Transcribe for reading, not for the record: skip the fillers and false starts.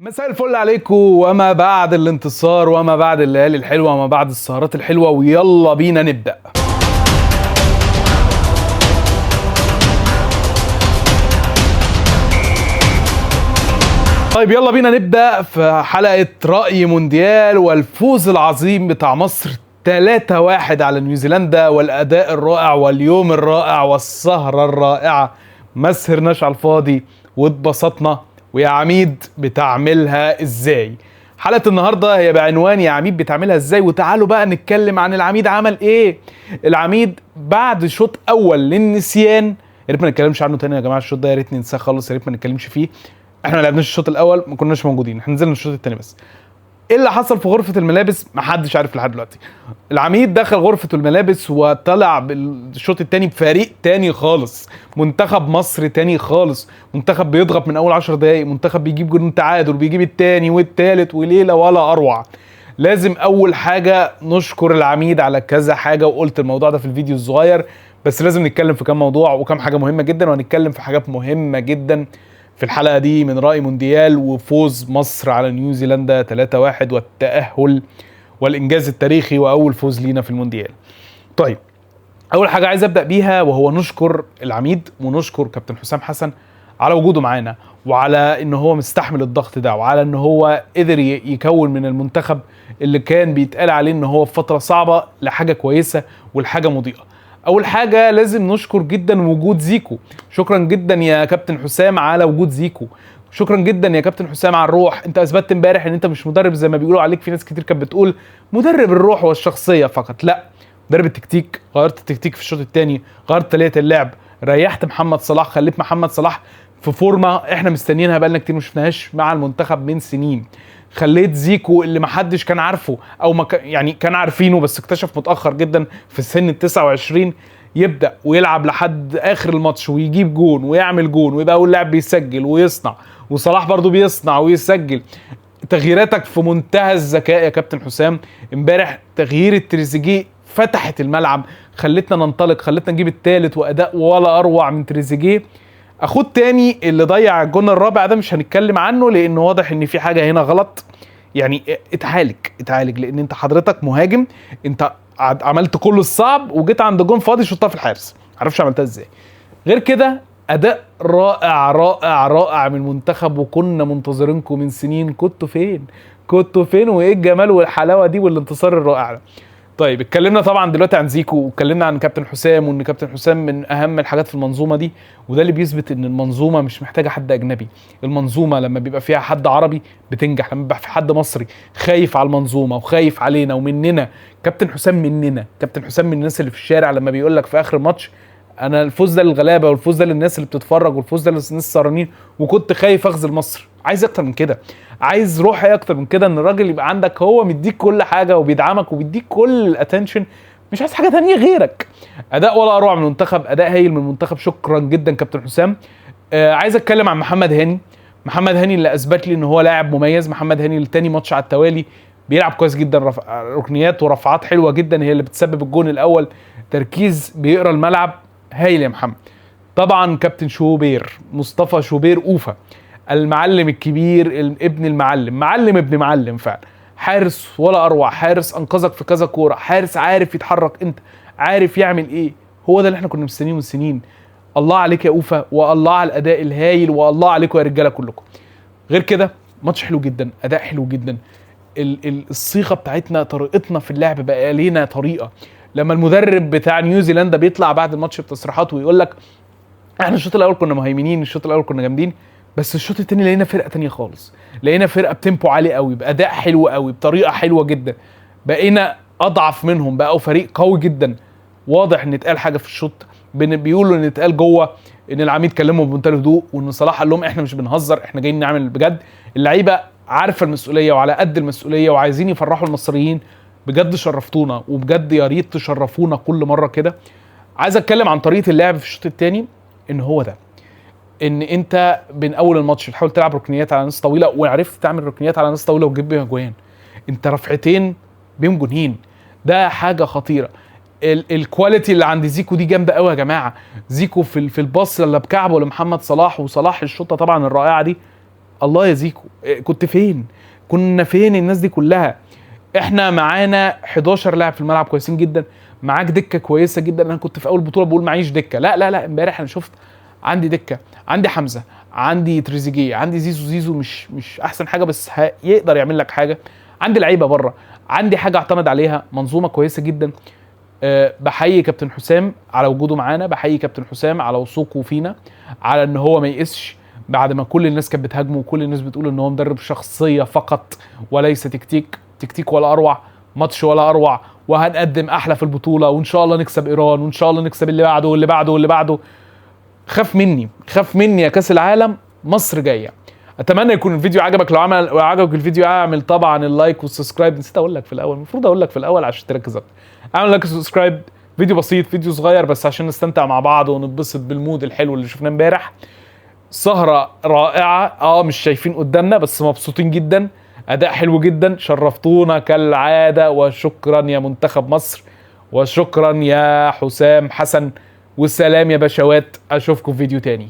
مساء الفل عليكم وما بعد الانتصار وما بعد الليالي الحلوة وما بعد السهرات الحلوة، ويلا بينا نبدأ. طيب يلا بينا نبدأ في حلقة رأي مونديال والفوز العظيم بتاع مصر 3-1 على نيوزيلندا، والأداء الرائع واليوم الرائع والسهرة الرائعة. ما سهرناش على الفاضي واتبسطنا. ويا عميد بتعملها ازاي؟ حلقة النهاردة هي بعنوان يا عميد بتعملها ازاي، وتعالوا بقى نتكلم عن العميد عمل ايه. العميد بعد شوط اول للنسيان، يا ريت ما نتكلمش عنه تاني يا جماعة. الشوط ده يا ريت ننساه خالص، يا ريت ما نتكلمش فيه. احنا ما لعبناش الشوط الاول، ما كناش موجودين، احنا نزلنا الشوط الثاني بس. ايه اللي حصل في غرفة الملابس محدش عارف لحد دلوقتي. العميد دخل غرفة الملابس وطلع بالشوط الثاني بفريق تاني خالص، منتخب مصر تاني خالص، منتخب بيضغط من اول 10 دقايق، منتخب بيجيب جول تعادل، بيجيب الثاني والثالث وليلة ولا اروع. لازم اول حاجة نشكر العميد على كذا حاجة، وقلت الموضوع ده في الفيديو الصغير، بس لازم نتكلم في كام موضوع وكام حاجة مهمة جدا، وهنتكلم في حاجات مهمة جدا في الحلقة دي من رأي مونديال وفوز مصر على نيوزيلندا 3-1 والتأهل والإنجاز التاريخي وأول فوز لينا في المونديال. طيب أول حاجة عايز أبدأ بيها وهو نشكر العميد ونشكر كابتن حسام حسن على وجوده معانا، وعلى إن هو مستحمل الضغط ده، وعلى إن هو قدر يكون من المنتخب اللي كان بيتقال عليه إن هو في فترة صعبة لحاجة كويسة ولحاجة مضيئة. اول حاجه لازم نشكر جدا وجود زيكو. شكرا جدا يا كابتن حسام على وجود زيكو، شكرا جدا يا كابتن حسام على الروح. انت اثبتت امبارح ان انت مش مدرب زي ما بيقولوا عليك، في ناس كتير كانت بتقول مدرب الروح والشخصيه فقط، لا، مدرب التكتيك. غيرت التكتيك في الشوط الثاني، غيرت طريقه اللعب، ريحت محمد صلاح، خليت محمد صلاح في فورمه احنا مستنيينها بقالنا كتير ما شفناهاش مع المنتخب من سنين. خليت زيكو اللي ما حدش كان عارفه او ما يعني كان عارفينه بس اكتشف متاخر جدا في سن ال 29 يبدا ويلعب لحد اخر الماتش ويجيب جون ويعمل جون ويبقى اول لاعب بيسجل ويصنع، وصلاح برضو بيصنع ويسجل. تغييراتك في منتهى الذكاء يا كابتن حسام. امبارح تغيير التريزيجيه فتحت الملعب، خلتنا ننطلق، خلتنا نجيب الثالث، واداء ولا اروع من تريزيجيه. اخوه التاني اللي ضيع الجون الرابع ده مش هنتكلم عنه لانه واضح ان في حاجه هنا غلط. يعني اتعالج لان انت حضرتك مهاجم، انت عملت كل الصعب وجيت عند جون فاضي شطها في الحارس، معرفش عملتها ازاي. غير كده اداء رائع رائع رائع من المنتخب، وكنا منتظرينكم من سنين. كنتوا فين وايه الجمال والحلاوه دي والانتصار الرائع ده. طيب اتكلمنا طبعا دلوقتي عن زيكو، واتكلمنا عن كابتن حسام، وان كابتن حسام من اهم الحاجات في المنظومه دي، وده اللي بيثبت ان المنظومه مش محتاجه حد اجنبي. المنظومه لما بيبقى فيها حد عربي بتنجح، لما بيبقى في حد مصري خايف على المنظومه وخايف علينا ومننا. كابتن حسام مننا، كابتن حسام من الناس اللي في الشارع لما بيقول لك في اخر الماتش انا الفوز ده للغلابه، والفوز ده للناس اللي بتتفرج، والفوز ده للناس السهرانين، وكنت خايف اخذل مصر. عايز اكتر من كده، عايز روحي اكتر من كده، ان الراجل يبقى عندك هو مديك كل حاجه وبيدعمك وبيديك كل الاتنشن، مش عايز حاجه تانية غيرك. اداء ولا اروع من المنتخب، اداء هايل من المنتخب. شكرا جدا كابتن حسام. عايز اتكلم عن محمد هاني. محمد هاني اللي اثبت لي ان هو لاعب مميز. محمد هاني التاني ماتش على التوالي بيلعب كويس جدا، ركنيات ورفعات حلوه جدا هي اللي بتسبب الجون الاول. تركيز، بيقرا الملعب، هايل يا محمد. طبعا كابتن شوبير، مصطفى شوبير اوفا، المعلم الكبير، ابن المعلم، معلم ابن معلم فعلا. حارس ولا اروع، حارس انقذك في كذا كوره، حارس عارف يتحرك، انت عارف يعمل ايه. هو ده اللي احنا كنا مستنيينه من سنين. الله عليك يا اوفا، والله على الاداء الهايل، والله عليكم يا رجاله كلكم. غير كده ماتش حلو جدا، اداء حلو جدا. الصيغه بتاعتنا، طريقتنا في اللعب بقى لينا طريقه. لما المدرب بتاع نيوزيلندا بيطلع بعد الماتش بتصريحات ويقول لك احنا الشوط الاول كنا مهيمنين، الشوط الاول كنا جامدين، بس الشوط الثاني لقينا فرقه تانية خالص، لقينا فرقه بتيمبو عالي قوي، باداء حلو قوي، بطريقه حلوه جدا. بقينا اضعف منهم، بقوا فريق قوي جدا. واضح ان اتقال حاجه في الشوط، بيقولوا ان اتقال جوه ان العميد كلمهم بمنتهى الهدوء، وان صلاح قال لهم احنا مش بنهزر، احنا جايين نعمل بجد. اللعيبه عارفه المسؤوليه وعلى قد المسؤوليه وعايزين يفرحوا المصريين. بجد شرفتونا، وبجد يا ريت تشرفونا كل مره كده. عايز اتكلم عن طريقه اللعب في الشوط الثاني، ان هو ده، ان انت من اول الماتش بتحاول تلعب ركنيات على ناس طويله، وعرفت تعمل ركنيات على ناس طويله وتجيب بيها جوان. انت رفعتين بيهم جونين، ده حاجه خطيره. الكواليتي اللي عند زيكو دي جامده قوي يا جماعه. زيكو في الباص اللي بكعبه لمحمد صلاح، وصلاح الشوطه طبعا الرائعه دي، الله يزيكو، كنت فين؟ كنا فين الناس دي كلها؟ احنا معانا 11 لاعب في الملعب كويسين جدا، معاك دكه كويسه جدا. انا كنت في اول بطوله بقول معيش دكه، لا لا لا، امبارح انا شفت عندي دكه، عندي حمزه، عندي تريزيجيه، عندي زيزو مش احسن حاجه بس يقدر يعمل لك حاجه، عندي لعيبه بره، عندي حاجه اعتمد عليها، منظومه كويسه جدا. بحيي كابتن حسام على وجوده معانا، بحيي كابتن حسام على وثوقه فينا، على ان هو ما يقسش بعد ما كل الناس كانت بتهاجمه وكل الناس بتقول ان هو مدرب شخصيه فقط وليس تكتيك ولا اروع، ماتش ولا اروع، وهنقدم احلى في البطوله، وان شاء الله نكسب ايران، وان شاء الله نكسب اللي بعده واللي بعده واللي بعده. خاف مني يا كاس العالم، مصر جايه. اتمنى يكون الفيديو عجبك. لو عجبك الفيديو اعمل طبعا اللايك والسبسكرايب، نسيت اقول لك في الاول، المفروض اقول لك في الاول عشان تركز اكتر. اعمل لايك وسبسكرايب، فيديو بسيط، فيديو صغير بس عشان نستمتع مع بعض ونتبسط بالمود الحلو اللي شفناه امبارح. سهرة رائعة، مش شايفين قدامنا بس مبسوطين جدا، اداء حلو جدا، شرفتونا كالعادة، وشكرا يا منتخب مصر، وشكرا يا حسام حسن، والسلام يا باشوات، اشوفكم في فيديو تاني.